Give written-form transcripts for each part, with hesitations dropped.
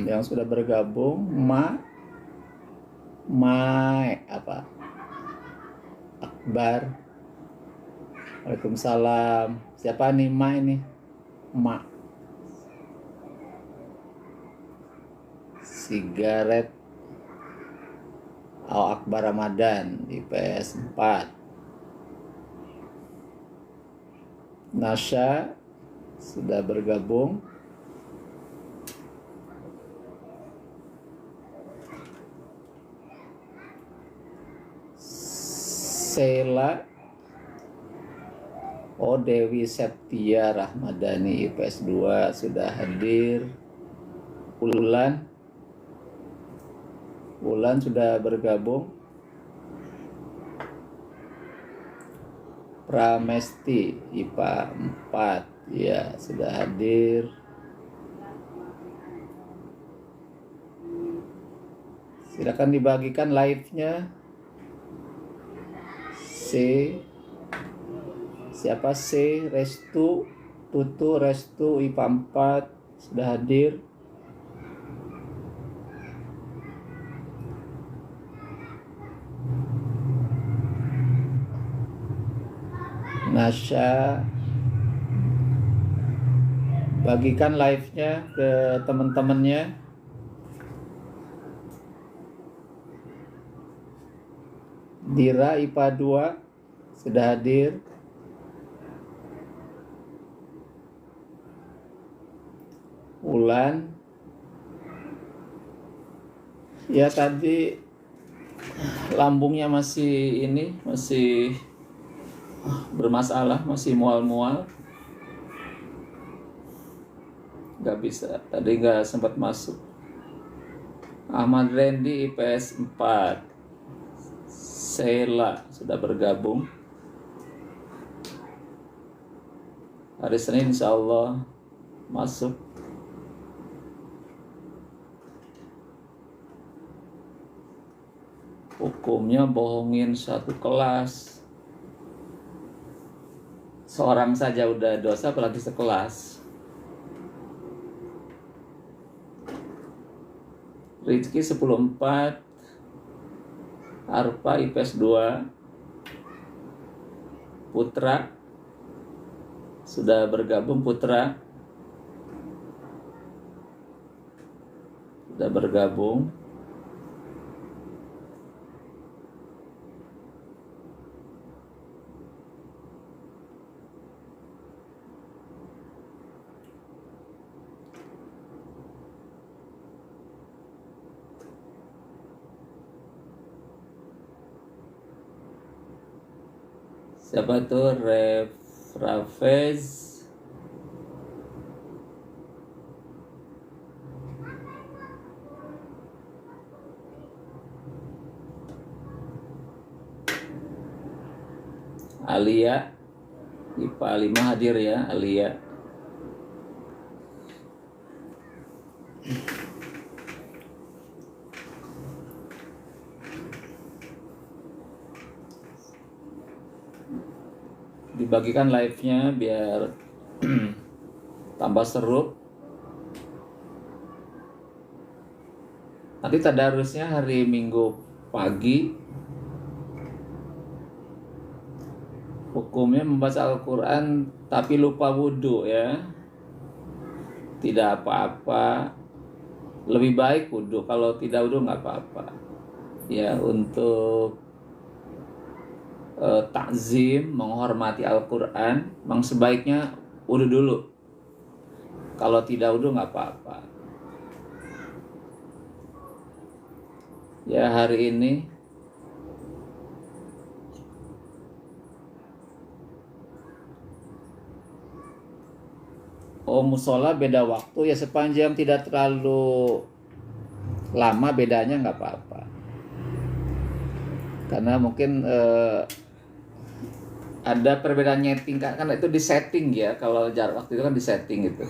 yang sudah bergabung. Apa? Akbar. Waalaikumsalam. Siapa nih ini? Sigaret. Akbar Ramadan di PS 4. Nasya sudah bergabung. Sela. Dewi Septia Rahmadani IPS 2 sudah hadir. Ulan sudah bergabung. Pramesti IPA 4 ya sudah hadir. Silakan dibagikan live-nya. Siapa Tutu Restu IPA 4 sudah hadir. Nasya, bagikan live-nya ke teman-temannya. Dira IPA 2 sudah hadir. Ulan. Ya tadi lambungnya masih bermasalah, masih mual-mual, nggak bisa, tadi nggak sempat masuk. Ahmad Randy IPS 4. Sela sudah bergabung. Hari Senin insya Allah masuk. Hukumnya bohongin satu kelas. Seorang saja udah dosa, apalagi sekelas. Rizky 10.4. Arpa IPS 2. Putra sudah bergabung. Putra sudah bergabung. Siapa tuh? Rafez. Alia IPA 5 hadir ya, Alia. Dibagikan live-nya biar tambah seru. Nanti tadarusnya hari Minggu pagi. Hukumnya membaca Al-Quran tapi lupa wudhu ya. Tidak apa-apa. Lebih baik wudhu. Kalau tidak wudhu nggak apa-apa. Ya, untuk takzim, menghormati Al-Quran, memang sebaiknya wudhu dulu. Kalau tidak wudhu nggak apa-apa. Ya, hari ini musola beda waktu ya, sepanjang tidak terlalu lama bedanya nggak apa-apa. Karena mungkin ada perbedaan nyeting kan itu di setting ya, kalau jarak waktu itu kan di setting gitu.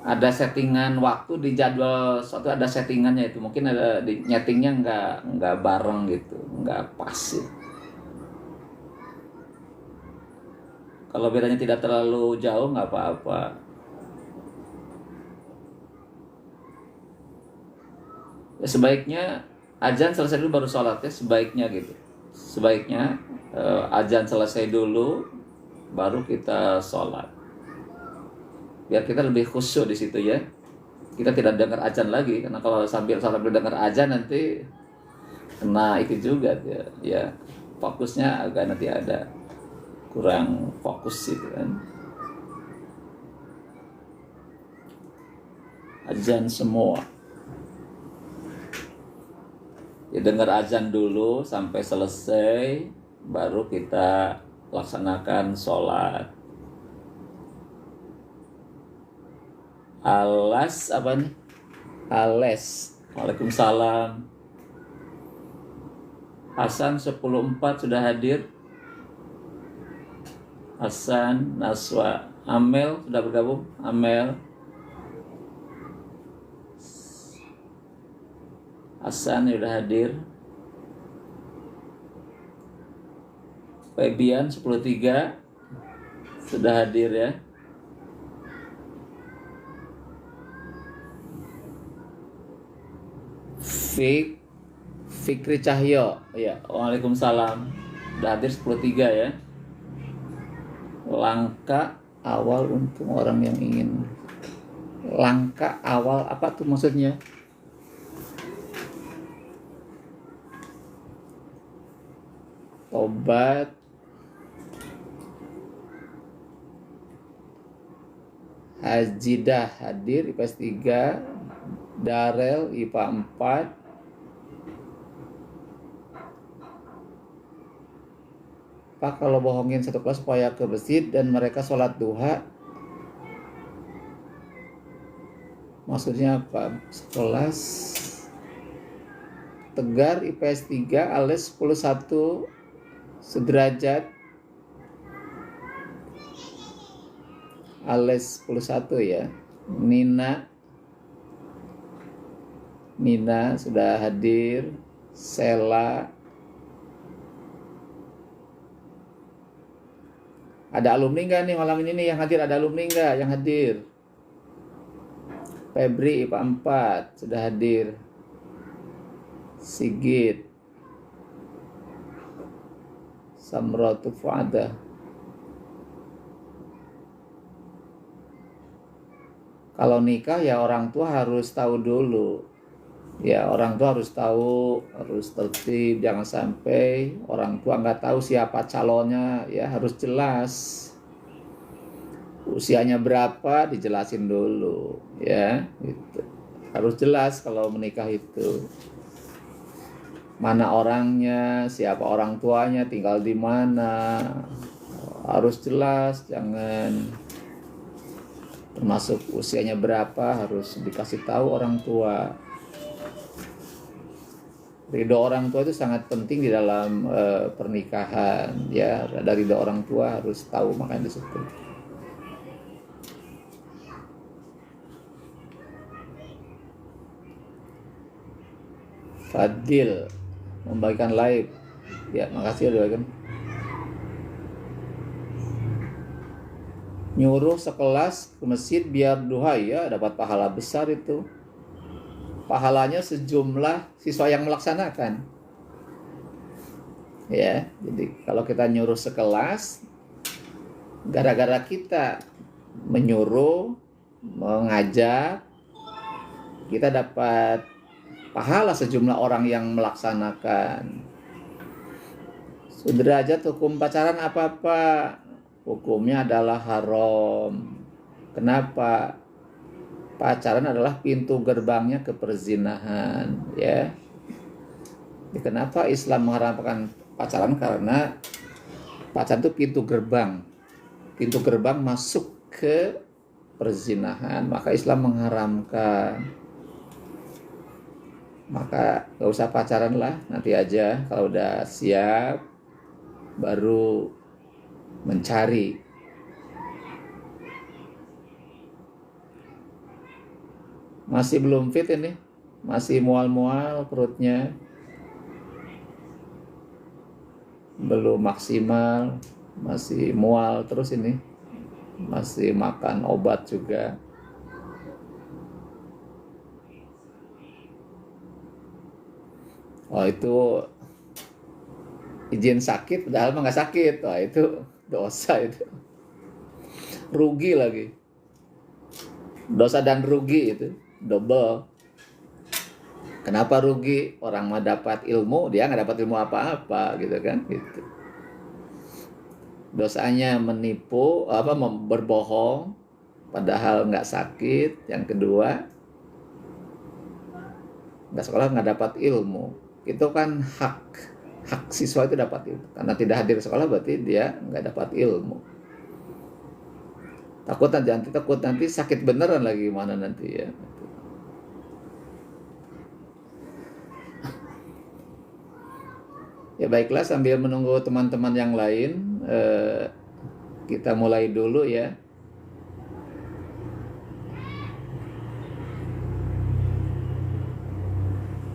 Ada settingan waktu di jadwal suatu, ada settingannya itu, mungkin ada di nyetingnya nggak bareng gitu, nggak pas ya. Kalau bedanya tidak terlalu jauh nggak apa-apa. Ya, sebaiknya azan selesai dulu baru sholat ya, sebaiknya gitu. Sebaiknya azan selesai dulu baru kita sholat. Biar kita lebih khusyuk di situ ya. Kita tidak dengar azan lagi, karena kalau sambil dengar azan nanti kena itu juga ya, ya fokusnya agak nanti ada kurang fokus gitu kan. Azan semua. Ya, dengar azan dulu sampai selesai, baru kita laksanakan sholat. Alas apa nih? Ales. Waalaikumsalam. Hasan 10.4 sudah hadir. Hasan, Naswa, Amel sudah bergabung. Amel, Hasan sudah hadir. Febian 10.3 sudah hadir ya. Fikri Cahyo ya, waalaikumsalam, sudah hadir 10.3 ya. Langkah awal untuk orang yang ingin. Langkah awal apa tuh maksudnya? Tobat, Hajidah hadir IPS 3, Darel IPA 4, Pak kalau bohongin satu kelas supaya ke masjid dan mereka sholat duha, maksudnya apa? Sekelas. Tegar IPS 3, Ales 10.1, sederajat, Ales 10.1 ya. Nina sudah hadir. Sela. Ada alumni nggak nih malam ini nih yang hadir? Ada alumni nggak yang hadir? Febri IPA 4 sudah hadir. Sigit, Samratu Fuada. Kalau nikah ya orang tua harus tahu dulu. Ya orang tua harus tahu, harus tertib, jangan sampai orang tua nggak tahu siapa calonnya, ya harus jelas. Usianya berapa dijelasin dulu, ya gitu. Harus jelas kalau menikah itu. Mana orangnya, siapa orang tuanya, tinggal di mana, harus jelas, jangan termasuk usianya berapa harus dikasih tahu orang tua. Ridho orang tua itu sangat penting di dalam pernikahan ya. Dari ridho orang tua harus tahu, makanya disebut. Fadil membagikan live ya, makasih udah kan. Nyuruh sekelas ke masjid biar duha ya, dapat pahala besar itu. Pahalanya sejumlah siswa yang melaksanakan. Ya, jadi kalau kita nyuruh sekelas, gara-gara kita menyuruh, mengajak, kita dapat pahala sejumlah orang yang melaksanakan. Sederajat hukum pacaran apa-apa, hukumnya adalah haram. Kenapa? Pacaran adalah pintu gerbangnya ke perzinahan, ya. Kenapa Islam mengharamkan pacaran? Karena pacaran itu pintu gerbang masuk ke perzinahan. Maka Islam mengharamkan. Maka gak usah pacaran lah, nanti aja kalau udah siap baru mencari. Masih belum fit ini, masih mual-mual perutnya, belum maksimal, masih mual terus ini, masih makan obat juga. Oh itu izin sakit padahal mah nggak sakit. Wah itu dosa itu. Rugi lagi. Dosa dan rugi itu double. Kenapa rugi? Orang mah dapat ilmu, dia nggak dapat ilmu apa-apa gitu kan? Gitu. Dosanya menipu, berbohong, padahal nggak sakit. Yang kedua, nggak sekolah nggak dapat ilmu. Itu kan hak siswa itu dapat ilmu. Karena tidak hadir sekolah berarti dia nggak dapat ilmu. Takut nanti sakit beneran lagi mana nanti ya. Ya baiklah, sambil menunggu teman-teman yang lain, kita mulai dulu ya.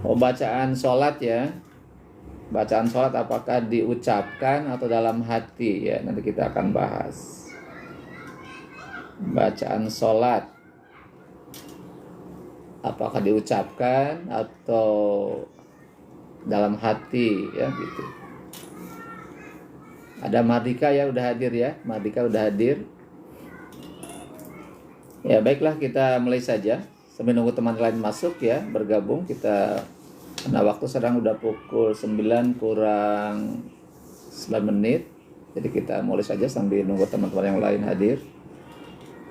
Bacaan sholat ya. Bacaan sholat apakah diucapkan atau dalam hati ya, nanti kita akan bahas. Bacaan sholat apakah diucapkan atau dalam hati ya gitu. Ada Mardika ya udah hadir ya. Mardika udah hadir. Ya baiklah, kita mulai saja sambil nunggu teman lain masuk ya, bergabung kita. Karena waktu sedang udah pukul 9 kurang 9 menit. Jadi kita mulai saja sambil nunggu teman-teman yang lain hadir.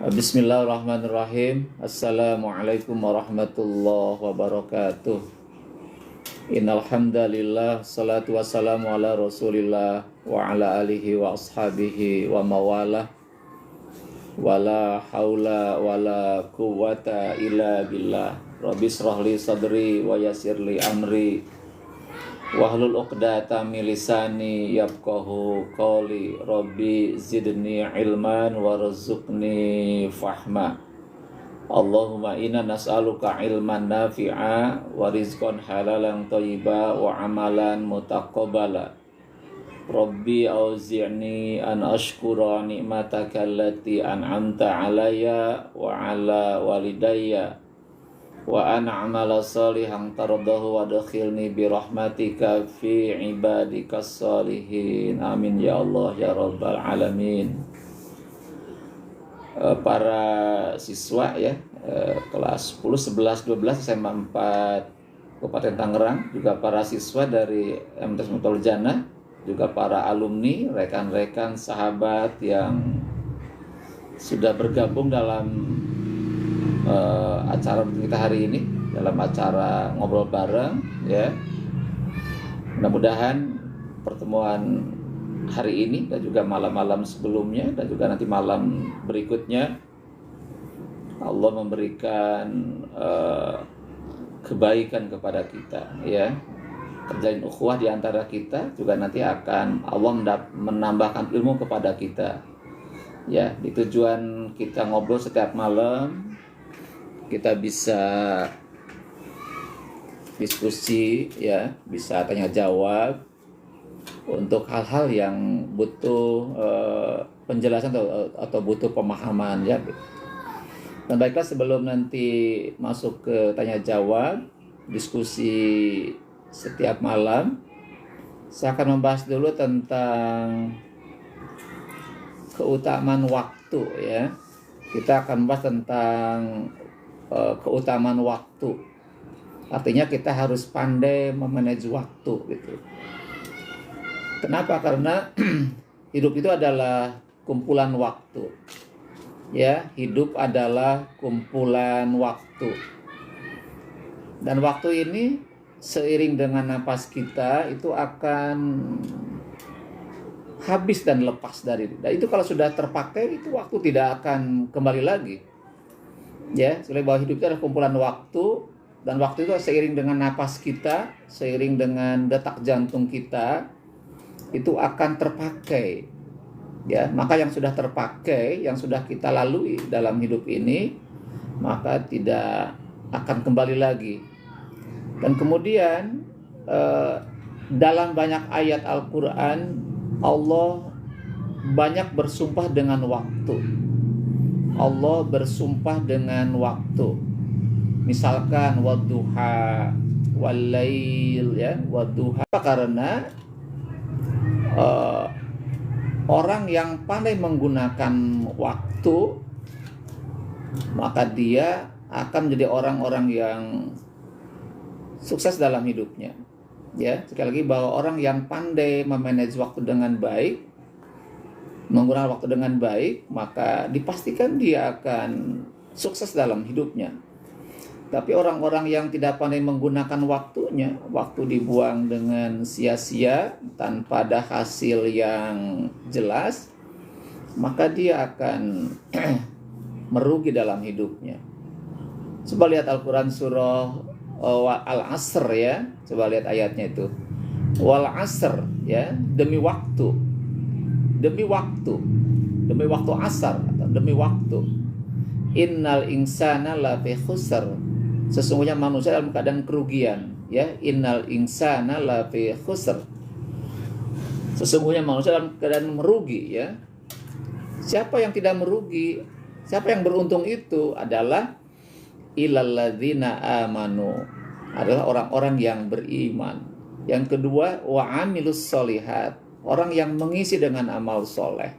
Bismillahirrahmanirrahim. Assalamualaikum warahmatullahi wabarakatuh. Innal hamdalillah, salatu wassalamu ala Rasulillah wa ala alihi wa ashabihi wa mawalah. Wala haula wala quwwata illa billah. Rabbi shrah li sadri wa yassir li amri wahlul 'uqdatam min lisani yafqahu qawli. Rabbi zidni ilman warzuqni fahma. Allahumma inna nas'aluka ilman nafi'a wa rizqan halalan thayyiba wa amalan mutaqabbala. Rabbi auzi'ni an ashkura ni'mataka allati an'amta alayya wa ala walidayya wa an a'mala salihan tardahu wa adkhilni bi rahmatika fi ibadikas salihin. Amin ya Allah ya rabbal alamin. Para siswa ya, kelas 10, 11, 12 SMA 4 Kabupaten Tangerang, juga para siswa dari MTs Miftaul Jannah, juga para alumni, rekan-rekan, sahabat yang sudah bergabung dalam acara kita hari ini, dalam acara ngobrol bareng ya. Mudah-mudahan pertemuan hari ini dan juga malam-malam sebelumnya dan juga nanti malam berikutnya Allah memberikan kebaikan kepada kita ya. Terjalin ukhuwah di antara kita, juga nanti akan Allah menambahkan ilmu kepada kita ya. Di tujuan kita ngobrol setiap malam, kita bisa diskusi ya, bisa tanya jawab untuk hal-hal yang butuh penjelasan atau butuh pemahaman ya. Dan baiklah, sebelum nanti masuk ke tanya jawab, diskusi setiap malam, saya akan membahas dulu tentang keutamaan waktu ya. Kita akan membahas tentang keutamaan waktu. Artinya kita harus pandai memanage waktu gitu. Kenapa? Karena hidup itu adalah kumpulan waktu. Ya, hidup adalah kumpulan waktu. Dan waktu ini seiring dengan napas kita itu akan habis dan lepas dari. Dan itu kalau sudah terpakai, itu waktu tidak akan kembali lagi. Ya, soalnya bahwa hidup itu adalah kumpulan waktu, dan waktu itu seiring dengan napas kita, seiring dengan detak jantung kita, itu akan terpakai ya. Maka yang sudah terpakai, yang sudah kita lalui dalam hidup ini, maka tidak akan kembali lagi. Dan kemudian dalam banyak ayat Al-Quran, Allah banyak bersumpah dengan waktu. Allah bersumpah dengan waktu. Misalkan wadduha, walail ya wadduha. Karena orang yang pandai menggunakan waktu, maka dia akan menjadi orang-orang yang sukses dalam hidupnya. Ya, sekali lagi bahwa orang yang pandai memanage waktu dengan baik, menggunakan waktu dengan baik, maka dipastikan dia akan sukses dalam hidupnya. Tapi orang-orang yang tidak pandai menggunakan waktunya, waktu dibuang dengan sia-sia tanpa ada hasil yang jelas, maka dia akan merugi dalam hidupnya. Coba lihat Al-Quran surah Al-Asr ya. Coba lihat ayatnya itu. Wal asr ya, demi waktu. Demi waktu. Demi waktu asar atau demi waktu. Innal insana lafi khusr. Sesungguhnya manusia dalam keadaan kerugian ya. Innal insana lafi khusr. Sesungguhnya manusia dalam keadaan merugi ya. Siapa yang tidak merugi? Siapa yang beruntung itu adalah illalladzina amanu, adalah orang-orang yang beriman. Yang kedua, wa amilus solihat, orang yang mengisi dengan amal soleh.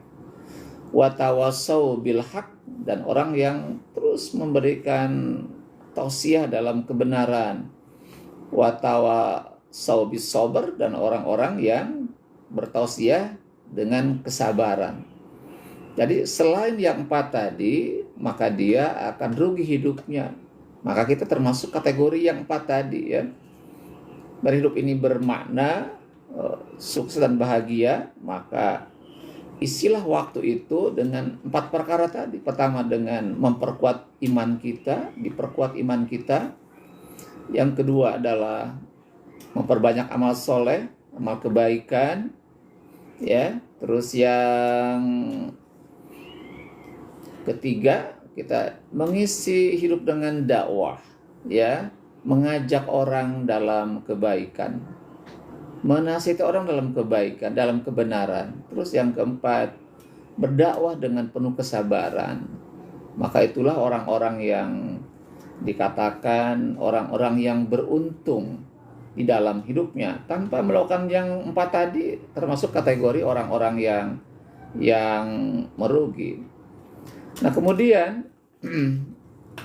Wa tawassau bil haq, dan orang yang terus memberikan tausiah dalam kebenaran. Wa tawassau bis sabr, dan orang-orang yang bertausiah dengan kesabaran. Jadi selain yang 4 tadi, maka dia akan rugi hidupnya. Maka kita termasuk kategori yang 4 tadi ya. Berhidup ini bermakna sukses dan bahagia, maka isilah waktu itu dengan 4 perkara tadi. Pertama, dengan memperkuat iman kita, diperkuat iman kita. Yang kedua adalah memperbanyak amal soleh, amal kebaikan ya. Terus yang ketiga, kita mengisi hidup dengan dakwah ya, mengajak orang dalam kebaikan, menasihati orang dalam kebaikan, dalam kebenaran. Terus yang keempat, berdakwah dengan penuh kesabaran. Maka itulah orang-orang yang dikatakan orang-orang yang beruntung di dalam hidupnya. Tanpa melakukan yang 4 tadi, termasuk kategori orang-orang yang merugi. Nah, kemudian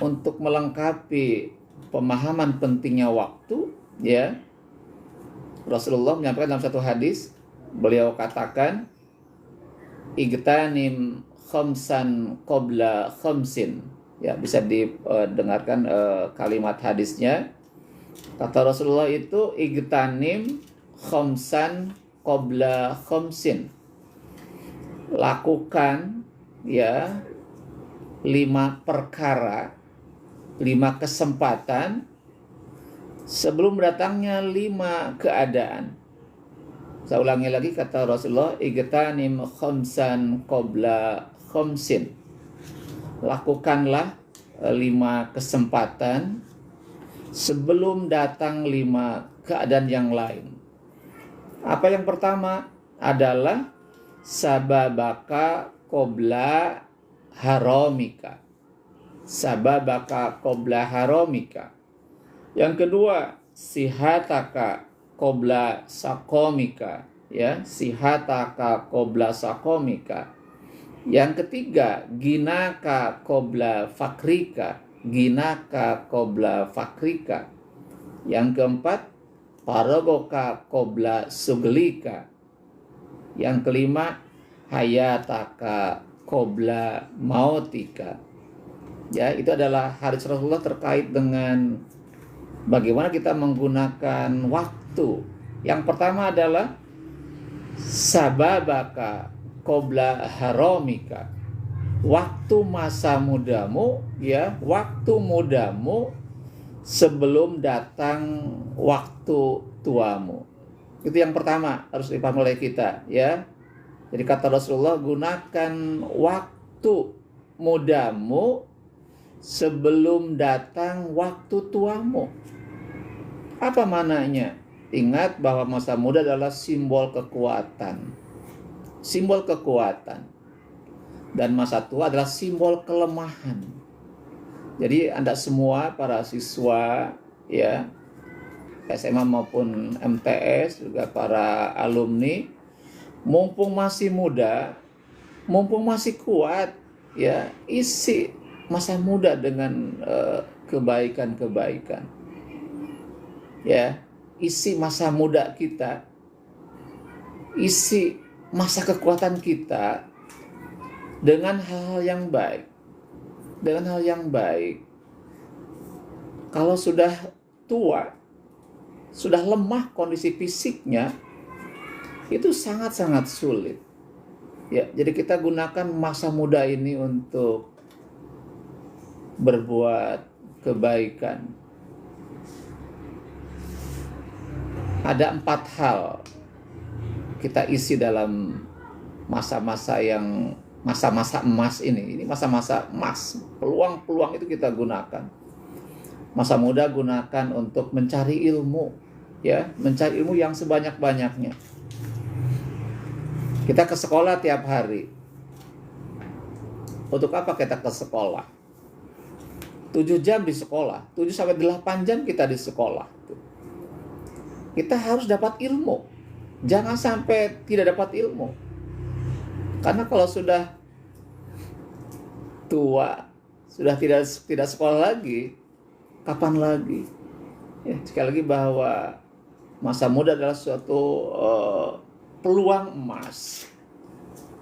untuk melengkapi pemahaman pentingnya waktu ya, Rasulullah menyampaikan dalam satu hadis, beliau katakan, igtanim khamsan qabla khamsin. Ya, bisa didengarkan kalimat hadisnya. Kata Rasulullah itu, igtanim khamsan qabla khamsin. Lakukan ya 5 perkara, 5 kesempatan sebelum datangnya 5 keadaan. Saya ulangi lagi kata Rasulullah, igtanim khamsan qabla khamsin. Lakukanlah 5 kesempatan sebelum datang 5 keadaan yang lain. Apa yang pertama adalah sababaka qabla haramika. Sababaka qabla haramika. Yang kedua, sihataka qabla sakomika ya, sihataka qabla sakomika. Yang ketiga, ginaka qabla fakrika, ginaka qabla fakrika. Yang keempat, paragoka qabla suglika. Yang kelima, hayataka qabla mautika. Ya, itu adalah hadis Rasulullah terkait dengan bagaimana kita menggunakan waktu. Yang pertama adalah sababaka qabla haramika. Waktu masa mudamu ya, waktu mudamu sebelum datang waktu tuamu. Itu yang pertama harus dipahami oleh kita ya. Jadi kata Rasulullah, gunakan waktu mudamu sebelum datang waktu tuamu. Apa maknanya? Ingat bahwa masa muda adalah simbol kekuatan. Simbol kekuatan. Dan masa tua adalah simbol kelemahan. Jadi Anda semua para siswa ya, SMA maupun MTS, juga para alumni, mumpung masih muda, mumpung masih kuat, ya isi masa muda dengan kebaikan-kebaikan. Ya, isi masa muda kita, isi masa kekuatan kita dengan hal-hal yang baik. Dengan hal yang baik. Kalau sudah tua, sudah lemah kondisi fisiknya, itu sangat-sangat sulit. Ya, jadi kita gunakan masa muda ini untuk berbuat kebaikan. Ada 4 hal kita isi dalam masa-masa emas ini. Ini masa-masa emas. Peluang-peluang itu kita gunakan. Masa muda gunakan untuk mencari ilmu, ya, mencari ilmu yang sebanyak-banyaknya. Kita ke sekolah tiap hari. Untuk apa kita ke sekolah? 7 jam di sekolah, 7 sampai 8 jam kita di sekolah. Kita harus dapat ilmu. Jangan sampai tidak dapat ilmu. Karena kalau sudah tua, sudah tidak sekolah lagi, kapan lagi? Ya, sekali lagi bahwa masa muda adalah suatu peluang emas.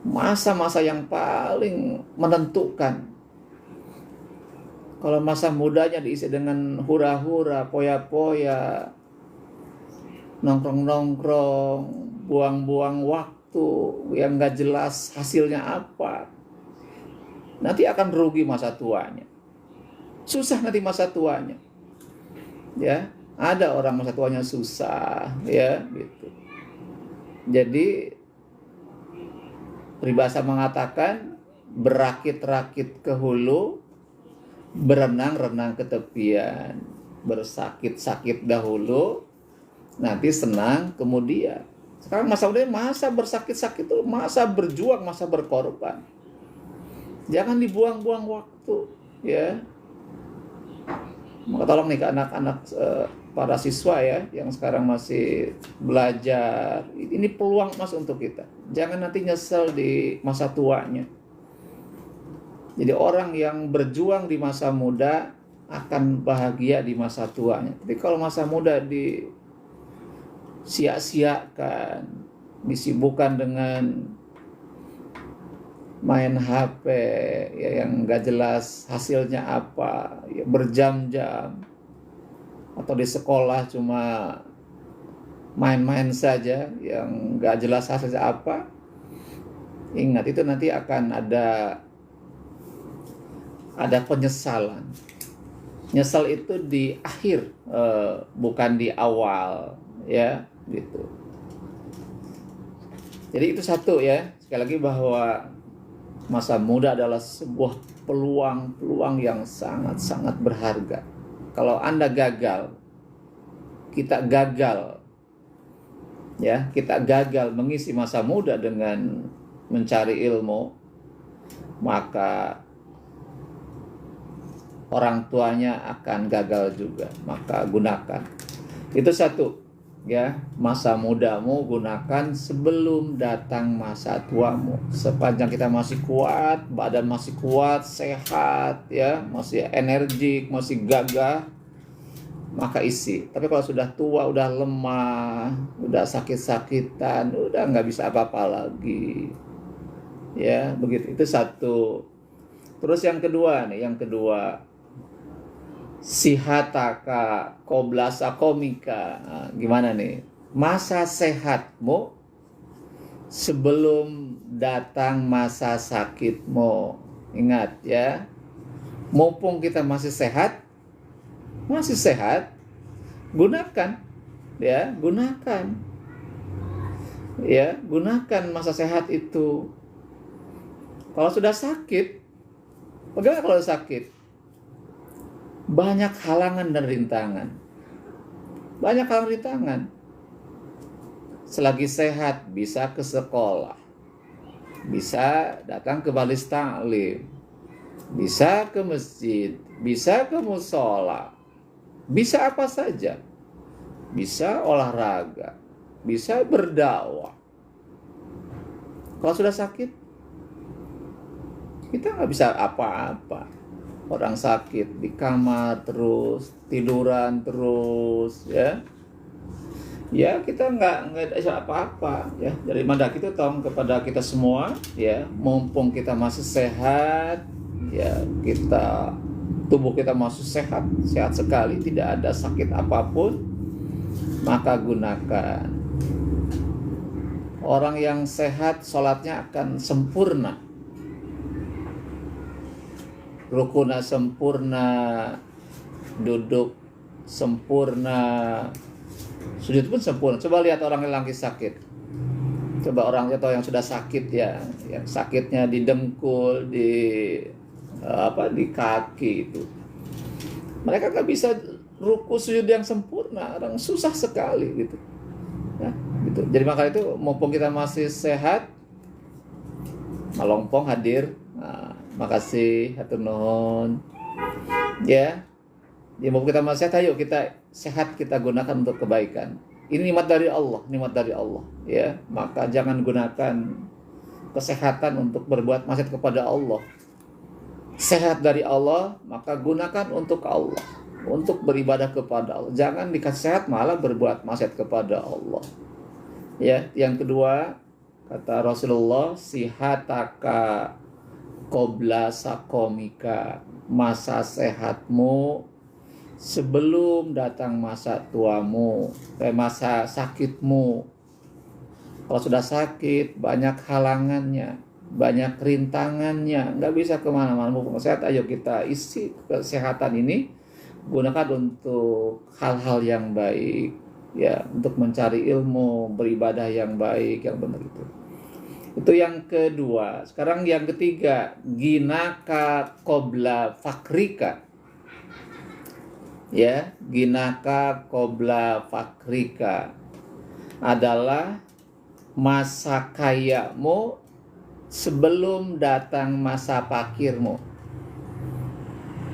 Masa-masa yang paling menentukan. Kalau masa mudanya diisi dengan hura-hura, poya-poya, nongkrong-nongkrong, buang-buang waktu yang gak jelas hasilnya apa, nanti akan rugi masa tuanya. Susah nanti masa tuanya. Ya, ada orang masa tuanya susah, ya, gitu. Jadi peribahasa mengatakan berakit-rakit ke hulu, berenang-renang ke tepian. Bersakit-sakit dahulu, nanti senang kemudian. Sekarang masa muda, masa bersakit-sakit itu masa berjuang, masa berkorban. Jangan dibuang-buang waktu, ya. Maka tolong nih ke anak-anak, para siswa ya yang sekarang masih belajar, ini peluang emas untuk kita. Jangan nanti nyesel di masa tuanya. Jadi orang yang berjuang di masa muda akan bahagia di masa tuanya. Tapi kalau masa muda sia-siakan, disibukkan dengan main HP ya, yang gak jelas hasilnya apa, ya, berjam-jam, atau di sekolah cuma main-main saja yang gak jelas hasilnya apa, ingat itu nanti akan ada penyesalan. Nyesal itu di akhir, bukan di awal, ya, gitu. Jadi itu satu ya, sekali lagi bahwa masa muda adalah sebuah peluang yang sangat-sangat berharga. Kalau Anda gagal, kita gagal, ya, kita gagal mengisi masa muda dengan mencari ilmu, maka orang tuanya akan gagal juga. Maka gunakan. Itu satu. Ya, masa mudamu gunakan sebelum datang masa tuamu. Sepanjang kita masih kuat, badan masih kuat, sehat, ya, masih energik, masih gagah, maka isi. Tapi kalau sudah tua, udah lemah, udah sakit-sakitan, udah nggak bisa apa-apa lagi. Ya, begitu. Itu satu. Terus yang kedua nih, sihataka koblasa komika. Nah, gimana nih? Masa sehatmu sebelum datang masa sakitmu. Ingat ya, mumpung kita masih sehat, gunakan, ya, gunakan masa sehat itu. Kalau sudah sakit, bagaimana kalau sakit? Banyak halangan dan rintangan. Selagi sehat bisa ke sekolah, bisa datang ke majelis taklim, bisa ke masjid, bisa ke musola, bisa apa saja. bisa olahraga, bisa berdakwah. Kalau sudah sakit, kita nggak bisa apa-apa. Orang sakit di kamar terus, tiduran terus, ya. Ya kita nggak bisa apa-apa, ya. Dari mandak itu tolong kepada kita semua, ya. Mumpung kita masih sehat, ya kita tubuh kita masih sehat sekali, tidak ada sakit apapun, maka gunakan. Orang yang sehat sholatnya akan sempurna, rukuna sempurna, duduk sempurna, sujud pun sempurna. Coba lihat orang yang lagi sakit, coba orang atau yang sudah sakit, ya, yang sakitnya di dengkul, di kaki itu, mereka nggak bisa ruku sujud yang sempurna, orang susah sekali gitu. Nah, gitu. Jadi maka itu mumpung kita masih sehat, Malongpong hadir. Nah, makasih, hatur nuhun. Ya. Jadi mumpung kita masih sehat, ayo kita sehat kita gunakan untuk kebaikan. Ini nikmat dari Allah, ya. Maka jangan gunakan kesehatan untuk berbuat maksiat kepada Allah. Sehat dari Allah, maka gunakan untuk Allah, untuk beribadah kepada Allah. Jangan dikasih sehat malah berbuat maksiat kepada Allah. Ya, yang kedua, kata Rasulullah, sihataka qabla sakomika, masa sehatmu sebelum datang masa tuamu, masa sakitmu. Kalau sudah sakit, banyak halangannya, banyak rintangannya, nggak bisa kemana-mana. Mumpung sehat, ayo kita isi kesehatan ini, gunakan untuk hal-hal yang baik, ya, untuk mencari ilmu, beribadah yang baik, yang benar itu. Itu yang kedua. Sekarang yang ketiga, ginaka qabla fakrika. Ya, ginaka qabla fakrika adalah masa kayamu sebelum datang masa fakirmu.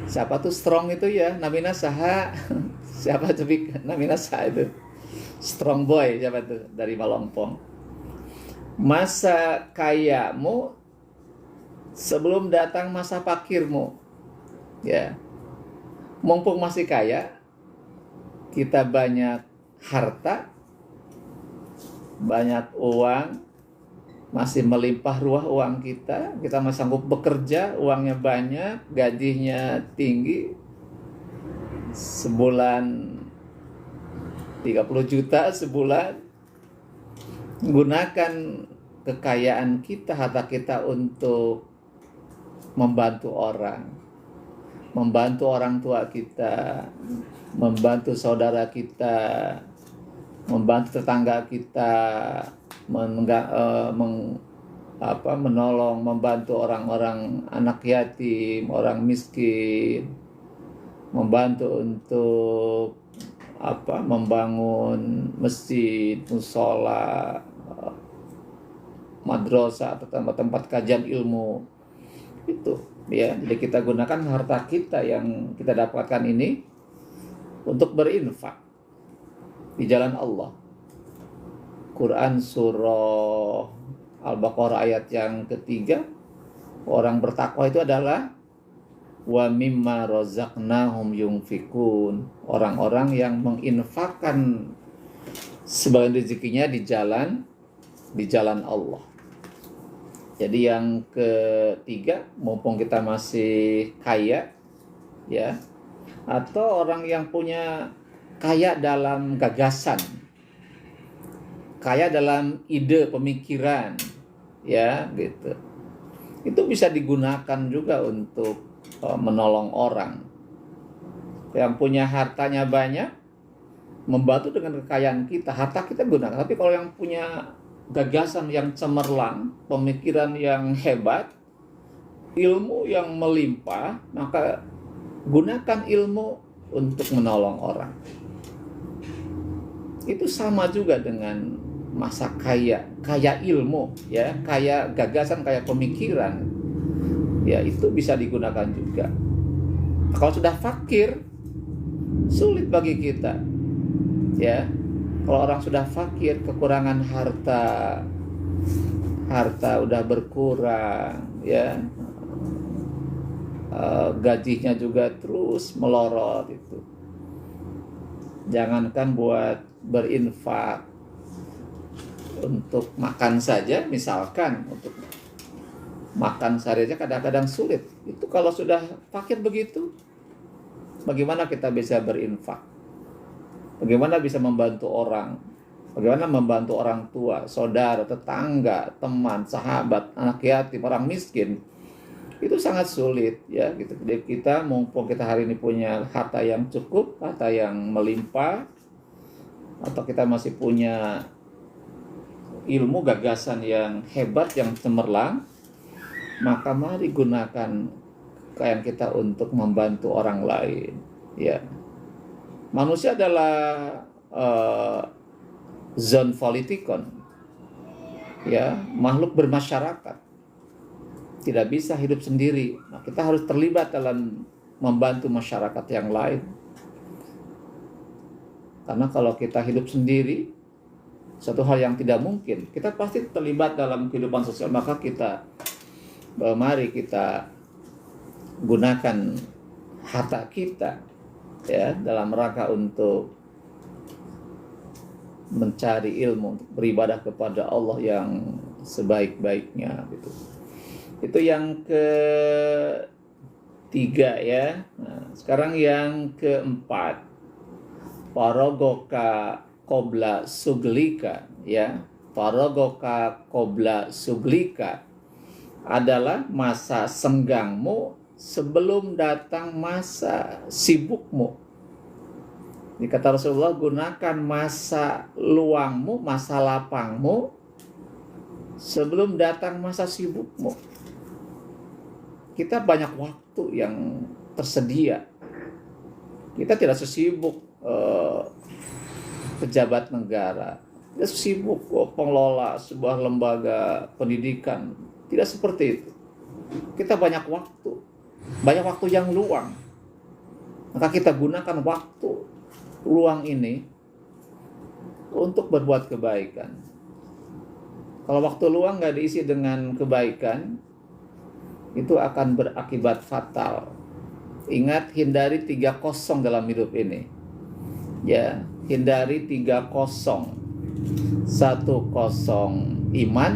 Siapa tuh strong itu ya? Namina saha. Siapa tuh namina saha itu? Strong boy siapa tuh dari Malongpong. Masa kayamu sebelum datang masa fakirmu. Ya. Mumpung masih kaya, kita banyak harta, banyak uang, masih melimpah ruah uang kita masih sanggup bekerja, uangnya banyak, gajinya tinggi, sebulan 30 juta sebulan. Gunakan kekayaan kita, harta kita untuk membantu orang tua kita, membantu saudara kita, membantu tetangga kita, menolong, membantu orang-orang anak yatim, orang miskin, membantu untuk membangun masjid, musola, madrasah atau tempat-tempat kajian ilmu itu, ya. Jadi kita gunakan harta kita yang kita dapatkan ini untuk berinfak di jalan Allah. Quran surah Al-Baqarah ayat yang ketiga, orang bertakwa itu adalah wa mimma razaqnahum yunfikun, orang-orang yang menginfakkan sebagian rezekinya di jalan Allah. Jadi yang ketiga, mumpung kita masih kaya, ya, atau orang yang punya kaya dalam gagasan, kaya dalam ide pemikiran, ya, gitu. Itu bisa digunakan juga untuk menolong orang. Yang punya hartanya banyak, membantu dengan kekayaan kita, harta kita gunakan. Tapi kalau yang punya gagasan yang cemerlang, pemikiran yang hebat, ilmu yang melimpah, maka gunakan ilmu untuk menolong orang. Itu sama juga dengan masa kaya ilmu, ya, kaya gagasan, kaya pemikiran, ya, itu bisa digunakan juga. Kalau sudah fakir, sulit bagi kita. Ya, kalau orang sudah fakir, kekurangan harta udah berkurang, ya, gajinya juga terus melorot itu. Jangankan buat berinfak untuk makan saja, misalkan untuk makan sehari aja kadang-kadang sulit. Itu kalau sudah fakir begitu, bagaimana kita bisa berinfak? Bagaimana bisa membantu orang? Bagaimana membantu orang tua, saudara, tetangga, teman, sahabat, anak yatim, orang miskin? Itu sangat sulit, ya gitu. Jadi kita mumpung kita hari ini punya harta yang cukup, harta yang melimpah, atau kita masih punya ilmu gagasan yang hebat, yang cemerlang, maka mari gunakan kekayaan kita untuk membantu orang lain. Ya, manusia adalah zon politikon, ya, makhluk bermasyarakat. Tidak bisa hidup sendiri. Nah, kita harus terlibat dalam membantu masyarakat yang lain. Karena kalau kita hidup sendiri, satu hal yang tidak mungkin. Kita pasti terlibat dalam kehidupan sosial, maka mari kita gunakan harta kita, ya, dalam rangka untuk mencari ilmu, untuk beribadah kepada Allah yang sebaik-baiknya, gitu. Itu yang ketiga, ya. Nah, sekarang yang keempat, Paragoka Qobla Suglika, ya. Paragoka Qobla Suglika adalah masa senggangmu sebelum datang masa sibukmu. Ini kata Rasulullah, gunakan masa luangmu, masa lapangmu sebelum datang masa sibukmu. Kita banyak waktu yang tersedia. Kita tidak sesibuk pejabat negara, tidak sesibuk pengelola sebuah lembaga pendidikan. Tidak seperti itu. Kita banyak waktu yang luang. Maka kita gunakan waktu luang ini untuk berbuat kebaikan. Kalau waktu luang nggak diisi dengan kebaikan, itu akan berakibat fatal. Ingat, hindari 3 dalam hidup ini. Ya, hindari 3 1 iman,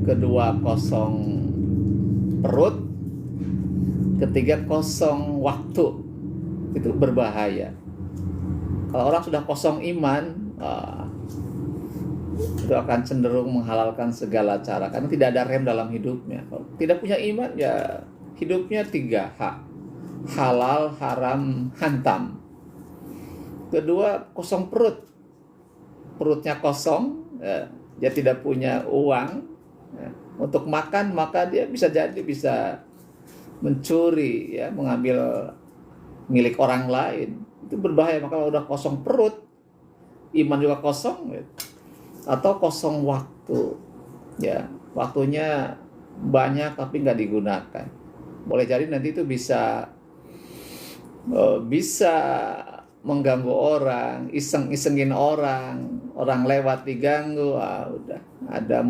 2 perut, 3 waktu. Itu berbahaya. Kalau orang sudah kosong iman, itu akan cenderung menghalalkan segala cara karena tidak ada rem dalam hidupnya. Kalau tidak punya iman, ya hidupnya 3H: halal, haram, hantam. 2, kosong perut. Perutnya kosong, ya, dia tidak punya uang, ya, untuk makan, maka dia bisa mencuri, ya, mengambil milik orang lain. Itu berbahaya. Maka kalau udah kosong perut, iman juga kosong, ya, atau kosong waktu, ya, waktunya banyak tapi nggak digunakan. Boleh jadi nanti itu bisa mengganggu orang, iseng-isengin orang lewat diganggu, udah ada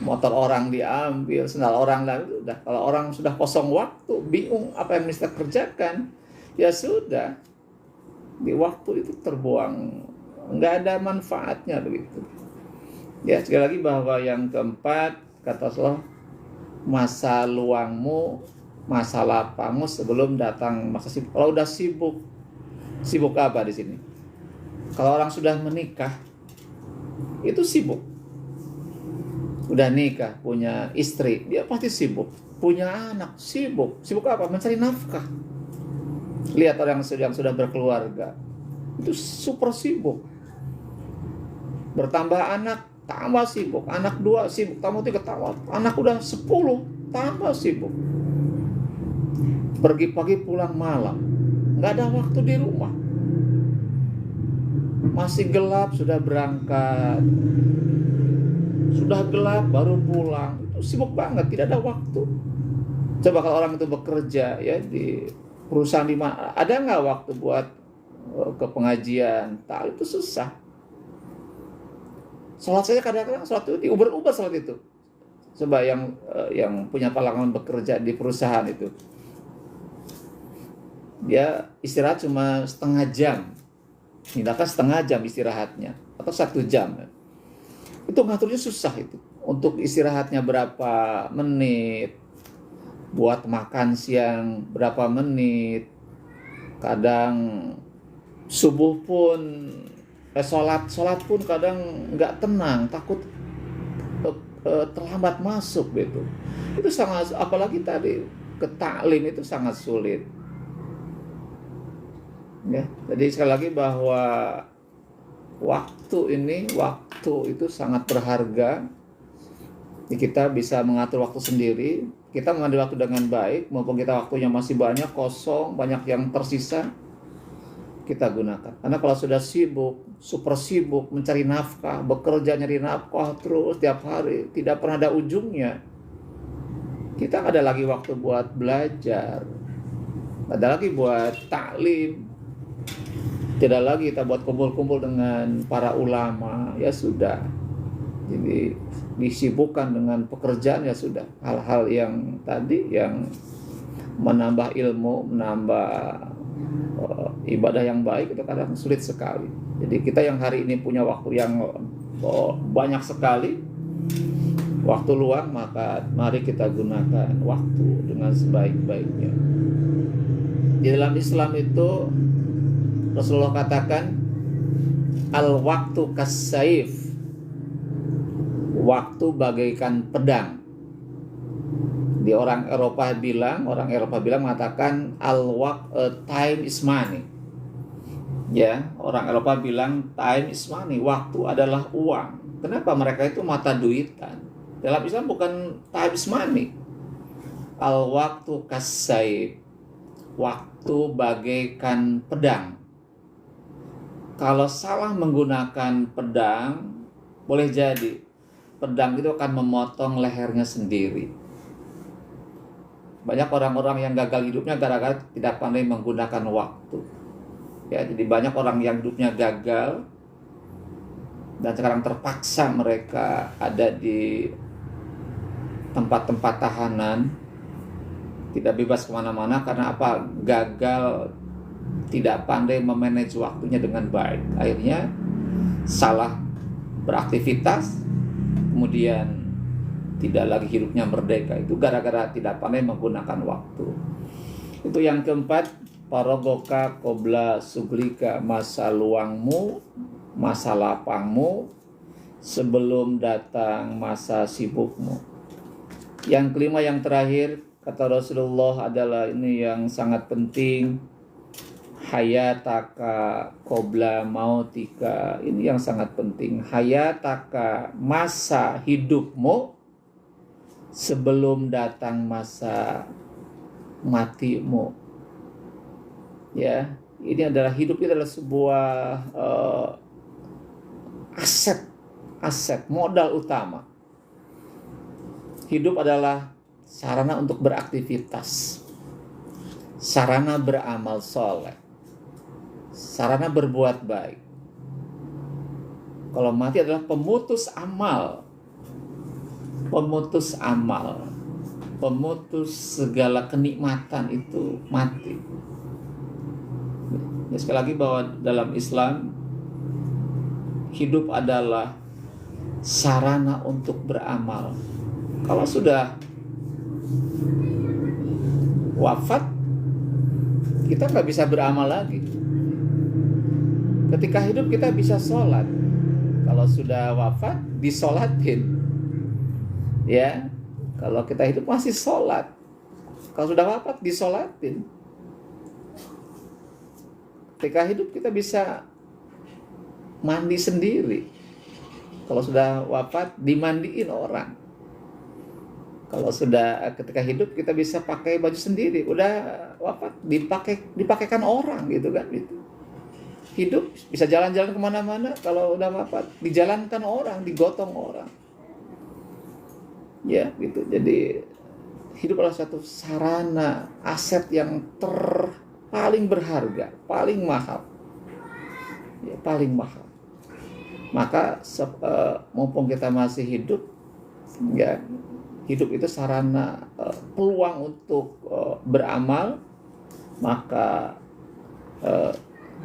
motor orang diambil, sendal orang lalu, udah. Kalau orang sudah kosong waktu, bingung apa yang mesti kerjakan, ya sudah, di waktu itu terbuang, nggak ada manfaatnya begitu. Ya, sekali lagi bahwa yang keempat, kata Allah, masa luangmu, masa lapangmu sebelum datang masa sibuk. Kalau udah sibuk apa di sini? Kalau orang sudah menikah, itu sibuk. Udah nikah, punya istri, dia pasti sibuk. Punya anak, sibuk. Sibuk apa? Mencari nafkah. Lihat orang yang sudah berkeluarga, itu super sibuk. Bertambah anak, tambah sibuk. Anak 2 sibuk, tambah 3, tambah. Anak udah 10, tambah sibuk. Pergi pagi pulang malam, nggak ada waktu di rumah. Masih gelap sudah berangkat, sudah gelap baru pulang. Itu sibuk banget, tidak ada waktu. Coba kalau orang itu bekerja, ya, di perusahaan di mana, ada nggak waktu buat ke pengajian? Tak, itu susah. Sholat saja kadang-kadang sholat itu diuber-uber sholat itu. Coba yang punya pengalaman bekerja di perusahaan itu, dia istirahat cuma setengah jam, tindakan setengah jam istirahatnya atau 1 jam. Itu ngaturnya susah itu. Untuk istirahatnya berapa menit, buat makan siang berapa menit, kadang subuh pun sholat pun kadang nggak tenang, takut terlambat masuk gitu. Itu sangat, apalagi tadi ke taklim itu sangat sulit. Ya, jadi sekali lagi bahwa waktu itu sangat berharga. Kita bisa mengatur waktu sendiri. Kita mengambil waktu dengan baik, maupun kita waktunya masih banyak kosong, banyak yang tersisa, kita gunakan. Karena kalau sudah sibuk, super sibuk mencari nafkah, bekerja nyari nafkah terus tiap hari, tidak pernah ada ujungnya. Kita nggak ada lagi waktu buat belajar, nggak ada lagi buat taklim, tidak lagi kita buat kumpul-kumpul dengan para ulama. Ya sudah, jadi disibukkan dengan pekerjaan, ya sudah. Hal-hal yang tadi yang menambah ilmu, menambah ibadah yang baik itu kadang sulit sekali. Jadi kita yang hari ini punya waktu yang banyak sekali, waktu luang, maka mari kita gunakan waktu dengan sebaik-baiknya. Di dalam Islam itu Rasulullah katakan, al-waktu kas-saif, waktu bagaikan pedang. Orang Eropa bilang mengatakan time is money. Ya, orang Eropa bilang time is money, waktu adalah uang. Kenapa? Mereka itu mata duitan. Dalam Islam bukan time is money. Al-waktu kas-saif, waktu bagaikan pedang. Kalau salah menggunakan pedang, boleh jadi pedang itu akan memotong lehernya sendiri. Banyak orang-orang yang gagal hidupnya gara-gara tidak pandai menggunakan waktu. Ya, jadi banyak orang yang hidupnya gagal dan sekarang terpaksa mereka ada di tempat-tempat tahanan, tidak bebas kemana-mana karena apa? Gagal, tidak pandai memanage waktunya dengan baik. Akhirnya salah beraktivitas, kemudian tidak lagi hidupnya merdeka. Itu gara-gara tidak pandai menggunakan waktu. Itu yang keempat, parogoka qobla suglika, masa luangmu, masa lapangmu sebelum datang masa sibukmu. Yang kelima, yang terakhir, kata Rasulullah adalah ini yang sangat penting, hayataka qobla mautika. Ini yang sangat penting, hayataka, masa hidupmu sebelum datang masa matimu. Ya, ini adalah, hidup itu adalah sebuah aset, modal utama. Hidup adalah sarana untuk beraktivitas, sarana beramal soleh, sarana berbuat baik. Kalau mati adalah pemutus amal, pemutus segala kenikmatan itu mati. Ya, sekali lagi bahwa dalam Islam hidup adalah sarana untuk beramal. Kalau sudah wafat, kita nggak bisa beramal lagi. Ketika hidup kita bisa sholat, kalau sudah wafat disolatin. Ya, kalau kita hidup masih sholat, kalau sudah wafat disolatin. Ketika hidup kita bisa mandi sendiri, kalau sudah wafat dimandiin orang. Kalau sudah ketika hidup kita bisa pakai baju sendiri, udah wafat dipakaikan orang gitu kan gitu. Hidup bisa jalan-jalan kemana-mana, kalau udah wafat dijalankan orang, digotong orang. Ya gitu. Jadi hidup adalah satu sarana, aset yang paling berharga, paling mahal, ya, paling mahal. Maka mumpung kita masih hidup, ya, hidup itu sarana, peluang untuk beramal, maka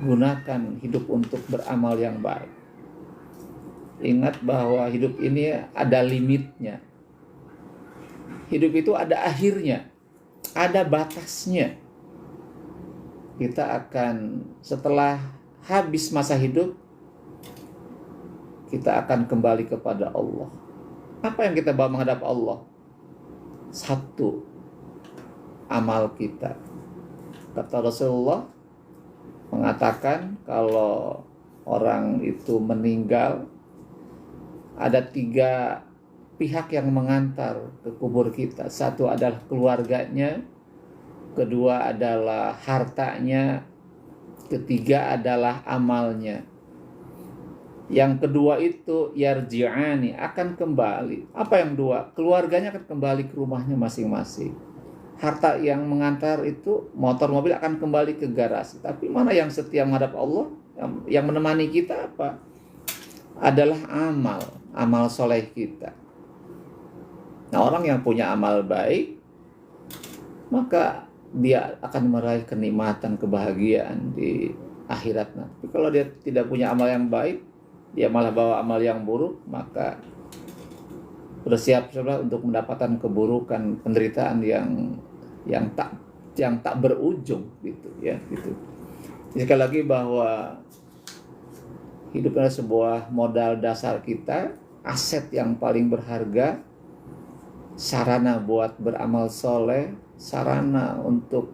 gunakan hidup untuk beramal yang baik. Ingat bahwa hidup ini ada limitnya. Hidup itu ada akhirnya, ada batasnya. Kita akan, setelah habis masa hidup, kita akan kembali kepada Allah. Apa yang kita bawa menghadap Allah? Satu, amal kita. Kata Rasulullah mengatakan kalau orang itu meninggal, ada 3 pihak yang mengantar ke kubur kita. Satu adalah keluarganya, kedua adalah hartanya, ketiga adalah amalnya. Yang kedua itu yarji'ani, akan kembali. Apa yang dua? Keluarganya akan kembali ke rumahnya masing-masing. Harta yang mengantar itu, motor mobil akan kembali ke garasi. Tapi mana yang setia menghadap Allah? Yang menemani kita apa? Adalah amal soleh kita. Nah, orang yang punya amal baik, maka dia akan meraih kenikmatan, kebahagiaan di akhirat. Tapi kalau dia tidak punya amal yang baik, dia malah bawa amal yang buruk, maka bersiap-siaplah untuk mendapatkan keburukan, penderitaan yang tak berujung, gitu ya, gitu. Sekali lagi bahwa hidup adalah sebuah modal dasar kita, aset yang paling berharga, sarana buat beramal soleh, sarana untuk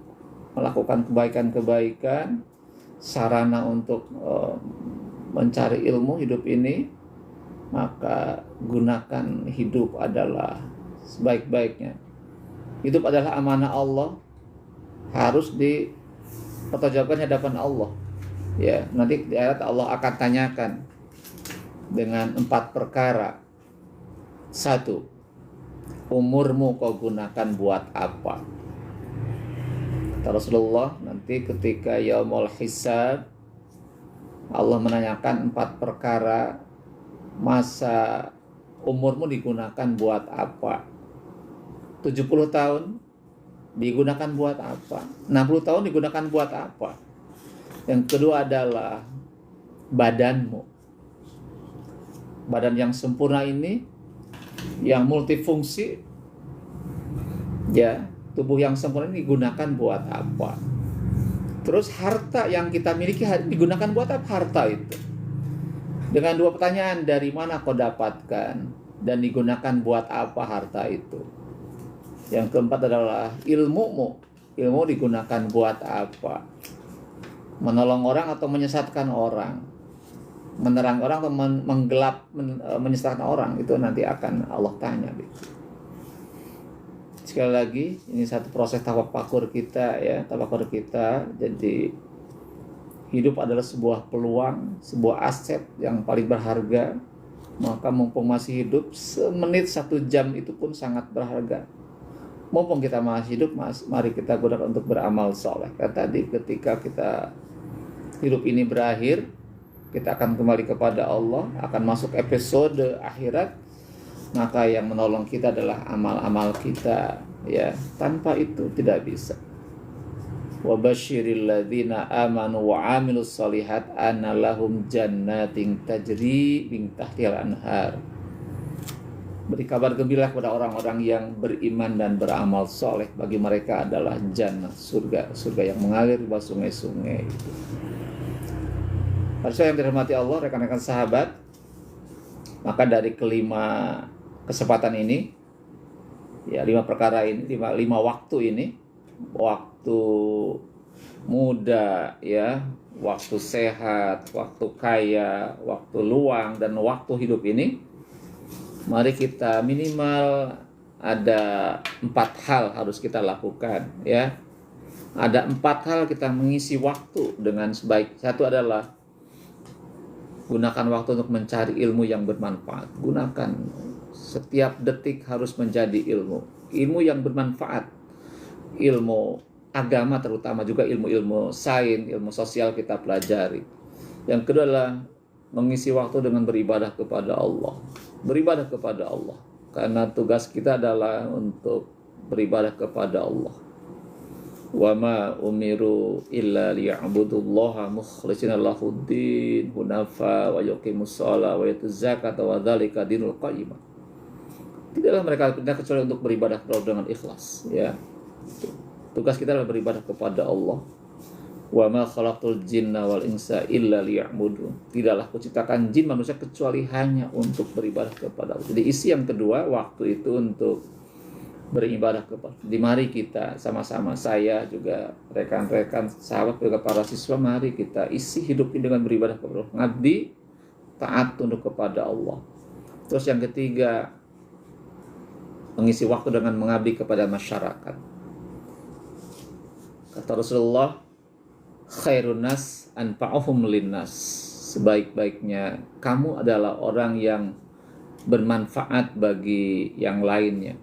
melakukan kebaikan-kebaikan, sarana untuk mencari ilmu hidup ini. Maka gunakan hidup adalah sebaik-baiknya. Hidup adalah amanah Allah, harus dipertanggungjawabkan hadapan Allah. Ya, nanti di akhirat Allah akan tanyakan dengan 4 perkara. 1, umurmu kau gunakan buat apa? Kata Rasulullah, nanti ketika yaumul hisab, Allah menanyakan 4 perkara. Masa umurmu digunakan buat apa? 70 tahun digunakan buat apa? 60 tahun digunakan buat apa? Yang kedua adalah badanmu. Badan yang sempurna ini, yang multifungsi, ya, tubuh yang sempurna ini digunakan buat apa? Terus harta yang kita miliki digunakan buat apa harta itu? Dengan 2 pertanyaan, dari mana kau dapatkan dan digunakan buat apa harta itu? Yang keempat adalah ilmumu. Ilmu digunakan buat apa? Menolong orang atau menyesatkan orang? Menerang orang atau menggelap, menyesatkan orang? Itu nanti akan Allah tanya. Sekali lagi, ini satu proses tafakur kita, ya, tafakur kita. Jadi hidup adalah sebuah peluang, sebuah aset yang paling berharga. Maka mumpung masih hidup, semenit 1 jam itu pun sangat berharga. Mumpung kita masih hidup, mari kita gunakan untuk beramal soleh. Karena tadi ketika kita hidup ini berakhir, kita akan kembali kepada Allah, akan masuk episode akhirat. Maka yang menolong kita adalah amal-amal kita, ya. Tanpa itu tidak bisa. Wa basyiril ladzina amanu wa 'amilus shalihat anna lahum jannatin tajri min tahtihal anhar. Beri kabar gembira kepada orang-orang yang beriman dan beramal soleh. Bagi mereka adalah jannah, surga yang mengalir di bawah sungai-sungai. Harusnya yang dirahmati Allah, rekan-rekan sahabat, maka dari kelima kesempatan ini, ya, 5 perkara ini, 5 waktu ini, waktu muda, ya, waktu sehat, waktu kaya, waktu luang, dan waktu hidup ini, mari kita minimal ada 4 hal harus kita lakukan, ya. Ada 4 hal kita mengisi waktu dengan sebaik. Satu adalah gunakan waktu untuk mencari ilmu yang bermanfaat. Gunakan setiap detik harus menjadi ilmu yang bermanfaat. Ilmu agama, terutama juga ilmu-ilmu sains, ilmu sosial kita pelajari. Yang kedua adalah mengisi waktu dengan beribadah kepada Allah. Beribadah kepada Allah. Karena tugas kita adalah untuk beribadah kepada Allah. Wa ma umiru illa liya'budullaha mukhlishina lahuddin hunafa wa yuqimus shalah wa yutuz zakata wa dzalika dinul qayyimah. Tidaklah mereka perintah kecuali untuk beribadah kepada Allah dengan ikhlas, ya. Tugas kita adalah beribadah kepada Allah. Wa ma khalaqtul jinna wal insa illa liya'budun. Tidaklah kuciptakan jin manusia kecuali hanya untuk beribadah kepada Allah. Jadi isi yang kedua, waktu itu untuk beribadah kepada. Di mari kita sama-sama, saya juga rekan-rekan sahabat juga para siswa, mari kita isi hidup ini dengan beribadah kepada Allah, ngabdi, taat, tunduk kepada Allah. Terus yang ketiga, mengisi waktu dengan mengabdi kepada masyarakat. Kata Rasulullah, khairun nas anfa'uhum linnas. Sebaik-baiknya kamu adalah orang yang bermanfaat bagi yang lainnya.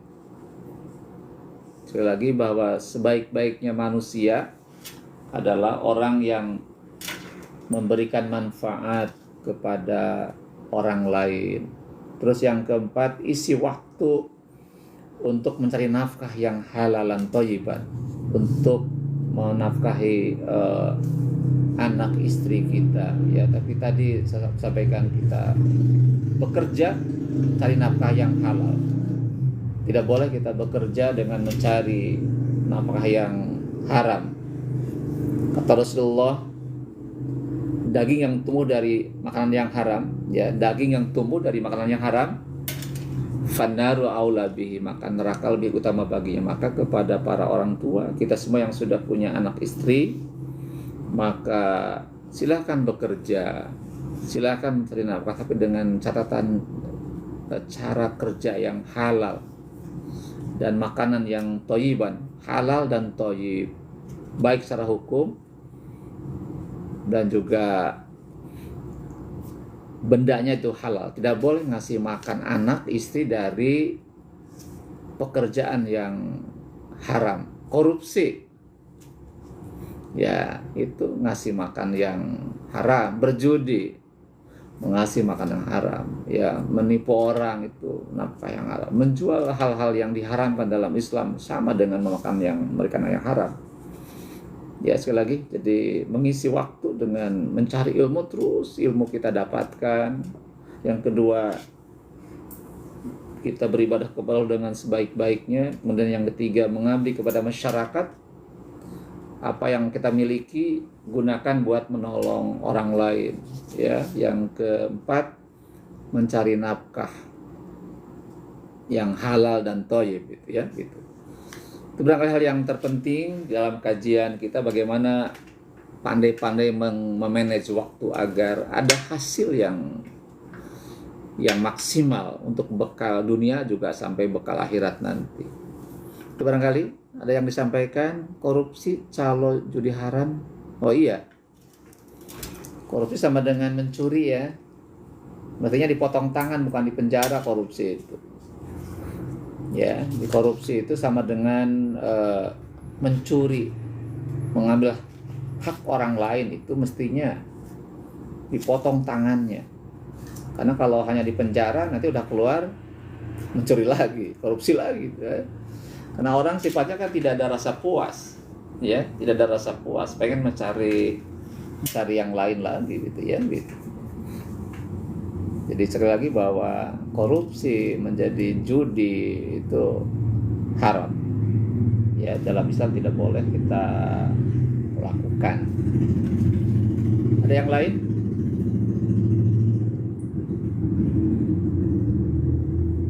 Sekali lagi, bahwa sebaik-baiknya manusia adalah orang yang memberikan manfaat kepada orang lain. Terus yang keempat, isi waktu untuk mencari nafkah yang halalan thayyiban, untuk menafkahi anak istri kita, ya. Tapi tadi saya sampaikan, kita bekerja cari nafkah yang halal. Tidak boleh kita bekerja dengan mencari nafkah yang haram. Kata Rasulullah, daging yang tumbuh dari makanan yang haram, ya, daging yang tumbuh dari makanan yang haram, fannaru aula bihi, maka neraka lebih utama baginya. Maka kepada para orang tua, kita semua yang sudah punya anak istri, maka silakan bekerja, silakan mencari nafkah, tapi dengan catatan cara kerja yang halal dan makanan yang thayyiban, halal dan thayyib, baik secara hukum dan juga bendanya itu halal. Tidak boleh ngasih makan anak istri dari pekerjaan yang haram. Korupsi, ya, itu ngasih makan yang haram. Berjudi, mengasih makan yang haram, ya, menipu orang, itu nafkah yang haram. Menjual hal-hal yang diharamkan dalam Islam sama dengan memakan yang yang haram. Ya, sekali lagi, jadi mengisi waktu dengan mencari ilmu, terus ilmu kita dapatkan. Yang kedua, kita beribadah kepada Allah dengan sebaik-baiknya. Kemudian yang ketiga, mengabdi kepada masyarakat. Apa yang kita miliki gunakan buat menolong orang lain, ya. Yang keempat, mencari nafkah yang halal dan thayyib, gitu, ya, gitu. Itu barangkali hal yang terpenting dalam kajian kita, bagaimana pandai-pandai memanage waktu agar ada hasil yang maksimal untuk bekal dunia juga sampai bekal akhirat nanti. Itu barangkali ada yang disampaikan. Korupsi, calo, judi haram. Oh iya, korupsi sama dengan mencuri, ya. Maksudnya dipotong tangan, bukan dipenjara. Korupsi itu, ya, di korupsi itu sama dengan mencuri, mengambil hak orang lain. Itu mestinya dipotong tangannya, karena kalau hanya dipenjara nanti udah keluar mencuri lagi, korupsi lagi, ya. Karena orang sifatnya kan tidak ada rasa puas, ya, tidak ada rasa puas, pengen mencari yang lain lagi, gitu, ya, gitu. Jadi sekali lagi, bahwa korupsi menjadi judi itu haram, ya, dalam Islam tidak boleh kita lakukan. Ada yang lain?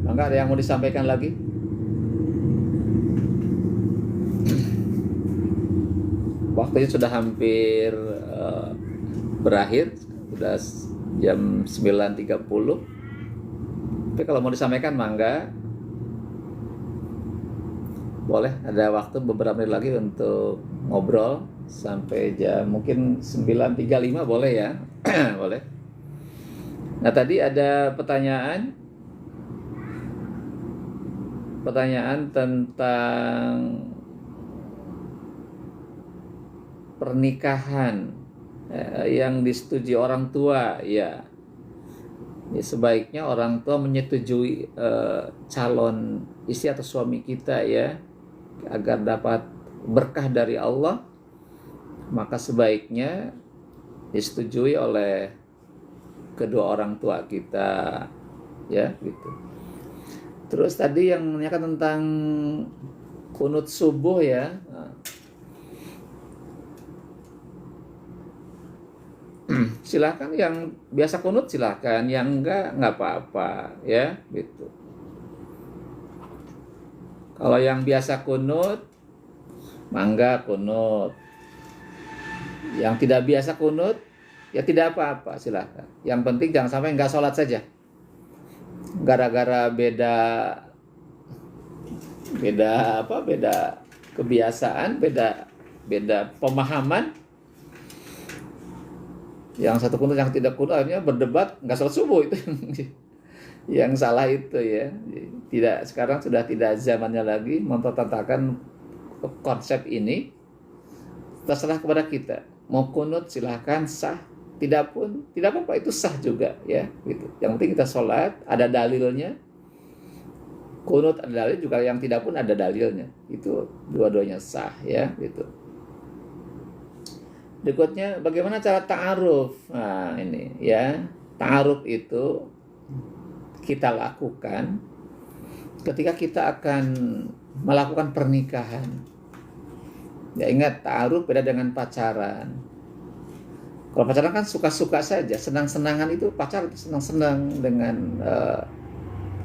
Maka ada yang mau disampaikan lagi? Waktunya sudah hampir berakhir, sudah jam 9.30. Tapi kalau mau disampaikan, mangga, boleh. Ada waktu beberapa menit lagi untuk ngobrol sampai jam mungkin 9.35, boleh, ya. Boleh. Nah, tadi ada pertanyaan tentang pernikahan yang disetujui orang tua, ya sebaiknya orang tua menyetujui calon istri atau suami kita ya, agar dapat berkah dari Allah, maka sebaiknya disetujui oleh kedua orang tua kita ya gitu. Terus tadi yang menanyakan tentang kunut subuh ya. Silakan yang biasa kunut silakan, yang enggak apa-apa ya gitu. Kalau yang biasa kunut, mangga kunut. Yang tidak biasa kunut, ya tidak apa-apa, silakan. Yang penting jangan sampai enggak sholat saja. Gara-gara beda kebiasaan, beda pemahaman. Yang satu kunut, yang tidak kunut, akhirnya berdebat, nggak sholat subuh itu. Yang salah itu ya. Tidak, sekarang sudah tidak zamannya lagi mempertentangkan konsep ini. Terserah kepada kita. Mau kunut silahkan, sah. Tidak apa-apa, itu sah juga ya. Gitu. Yang penting kita sholat, ada dalilnya. Kunut ada dalil juga, yang tidak pun ada dalilnya. Itu dua-duanya sah ya. Gitu. Berikutnya, bagaimana cara ta'aruf? Nah, ini ya. Ta'aruf itu kita lakukan ketika kita akan melakukan pernikahan. Ya ingat, ta'aruf beda dengan pacaran. Kalau pacaran kan suka-suka saja, senang-senangan itu pacaran, senang-senang dengan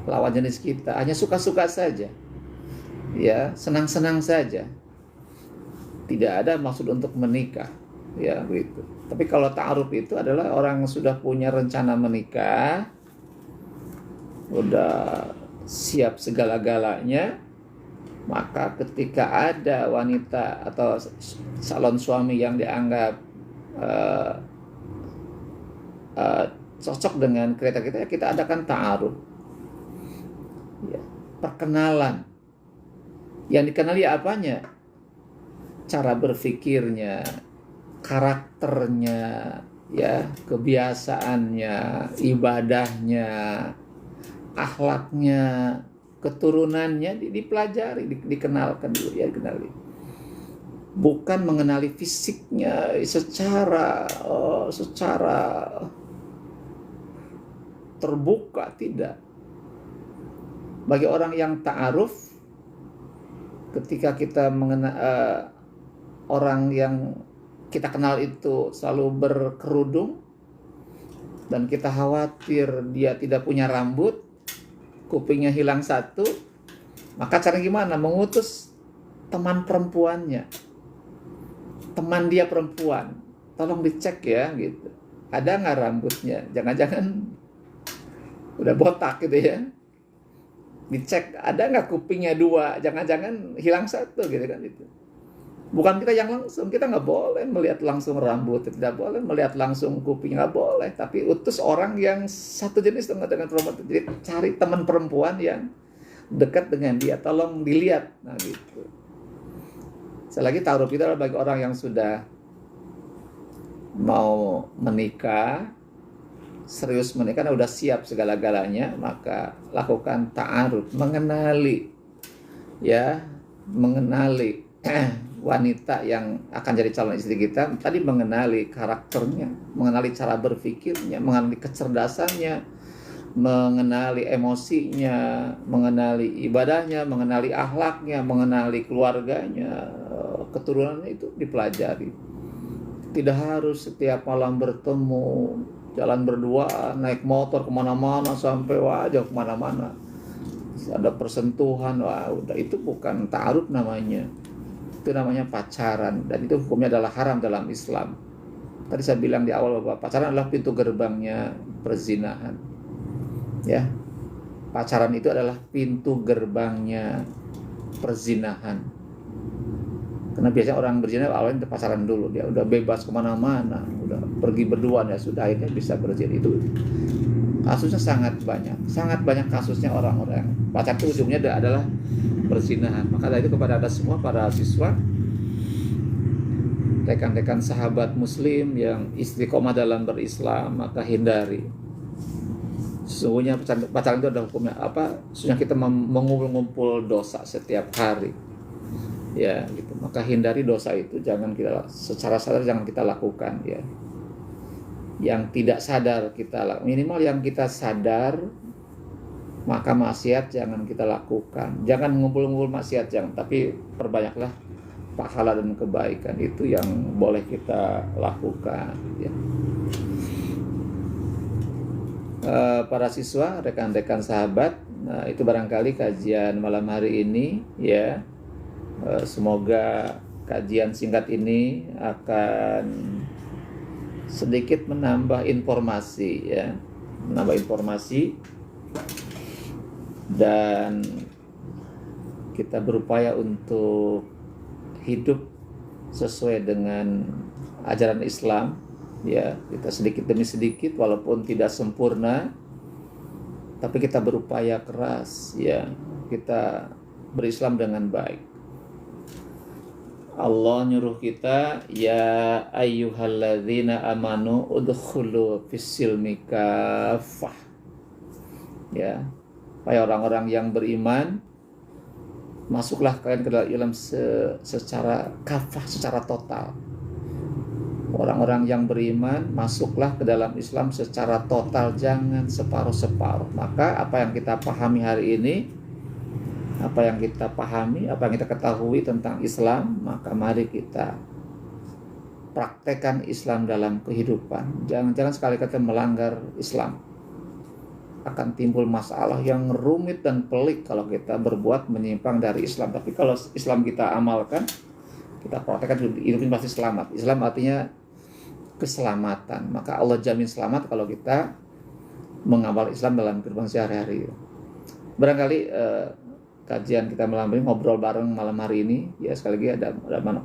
lawan jenis kita, hanya suka-suka saja. Ya, senang-senang saja. Tidak ada maksud untuk menikah. Ya begitu. Tapi kalau ta'aruf itu adalah orang sudah punya rencana menikah, udah siap segala-galanya, maka ketika ada wanita atau calon suami yang dianggap cocok dengan kriteria kita adakan ta'aruf. Ya, perkenalan. Yang dikenali apanya? Cara berpikirnya, karakternya, ya, kebiasaannya, ibadahnya, akhlaknya, keturunannya dipelajari, dikenalkan dulu ya, dikenali. Bukan mengenali fisiknya secara terbuka, tidak. Bagi orang yang ta'aruf, ketika kita mengenal orang yang kita kenal itu selalu berkerudung dan kita khawatir dia tidak punya rambut, kupingnya hilang satu, maka cara gimana? Mengutus teman perempuannya, teman dia perempuan, tolong dicek ya gitu, ada nggak rambutnya, jangan-jangan udah botak gitu ya, dicek ada nggak kupingnya dua, jangan-jangan hilang satu gitu kan itu. Bukan kita yang langsung, kita nggak boleh melihat langsung rambut, tidak boleh melihat langsung kuping, nggak boleh. Tapi utus orang yang satu jenis dengan perempuan, jadi cari teman perempuan yang dekat dengan dia, tolong dilihat, nah gitu. Selagi ta'aruf itu adalah bagi orang yang sudah mau menikah, serius menikah, udah siap segala-galanya, maka lakukan ta'aruf, mengenali, ya, mengenali wanita yang akan jadi calon istri kita. Tadi mengenali karakternya, mengenali cara berpikirnya, mengenali kecerdasannya, mengenali emosinya, mengenali ibadahnya, mengenali akhlaknya, mengenali keluarganya, keturunannya, itu dipelajari. Tidak harus setiap malam bertemu, jalan berdua, naik motor kemana-mana sampai wajah kemana-mana, ada persentuhan, wah udah, itu bukan ta'aruf namanya. Itu namanya pacaran, dan itu hukumnya adalah haram dalam Islam. Tadi saya bilang di awal bahwa pacaran adalah pintu gerbangnya perzinahan. Ya, pacaran itu adalah pintu gerbangnya perzinahan. Karena biasanya orang berzina awalnya pacaran dulu, dia udah bebas kemana-mana, udah pergi berdua, ya sudah akhirnya bisa berzina. Itu kasusnya sangat banyak kasusnya orang-orang pacar itu ujungnya adalah perzinahan. Maka dari itu kepada Anda semua para siswa rekan-rekan sahabat muslim yang istiqomah dalam berislam, maka hindari. Sesungguhnya pacaran itu ada hukumnya apa? Sesungguhnya kita mengumpul-ngumpul dosa setiap hari. Ya, gitu. Maka hindari dosa itu, jangan kita secara sadar jangan kita lakukan ya. Yang tidak sadar kita lakukan, minimal yang kita sadar, maka maksiat jangan kita lakukan. Jangan ngumpul-ngumpul maksiat, jangan, tapi perbanyaklah pahala dan kebaikan, itu yang boleh kita lakukan ya. Para siswa, rekan-rekan sahabat, nah itu barangkali kajian malam hari ini ya. Semoga kajian singkat ini akan sedikit menambah informasi ya, menambah informasi, dan kita berupaya untuk hidup sesuai dengan ajaran Islam ya. Kita sedikit demi sedikit, walaupun tidak sempurna, tapi kita berupaya keras ya, kita berislam dengan baik. Allah nyuruh kita, ya ayyuhalladzina amanu udkhulu fis-silmi kaffah. Ya, hai orang-orang yang beriman, masuklah kalian ke dalam Islam secara kafah, secara total. Orang-orang yang beriman, masuklah ke dalam Islam secara total, jangan separuh-separuh. Maka apa yang kita pahami hari ini, apa yang kita pahami, apa yang kita ketahui tentang Islam, maka mari kita praktekkan Islam dalam kehidupan. Jangan sekali kita melanggar Islam. Akan timbul masalah yang rumit dan pelik kalau kita berbuat menyimpang dari Islam. Tapi kalau Islam kita amalkan, kita praktekkan, hidup ini pasti selamat. Islam artinya keselamatan. Maka Allah jamin selamat kalau kita mengamal Islam dalam kehidupan sehari-hari. Barangkali kajian kita malam ini, ngobrol bareng malam hari ini ya, sekali lagi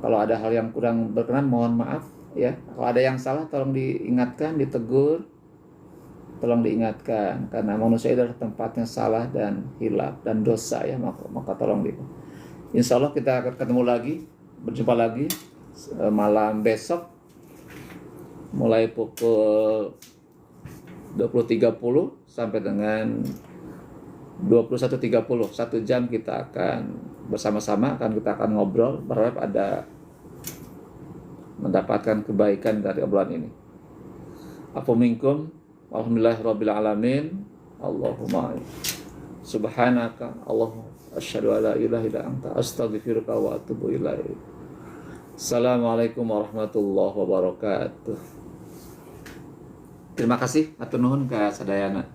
kalau ada hal yang kurang berkenan mohon maaf ya. Kalau ada yang salah tolong diingatkan, ditegur, tolong diingatkan, karena manusia adalah tempatnya salah dan hilaf dan dosa ya, maka tolong insya Allah kita akan ketemu lagi, berjumpa lagi malam besok mulai pukul 20.30 sampai dengan 21.30, 1 jam kita akan bersama-sama, kita akan ngobrol, berharap ada mendapatkan kebaikan dari obrolan ini. Afu minkum, alhamdulillahirabbil alamin, Allahumma subhanaka Allahumma asyhadu an la ilaha illa anta astaghfiruka wa atubu ilaik. Assalamualaikum warahmatullahi wabarakatuh. Terima kasih, atur nuhun ka sadayana.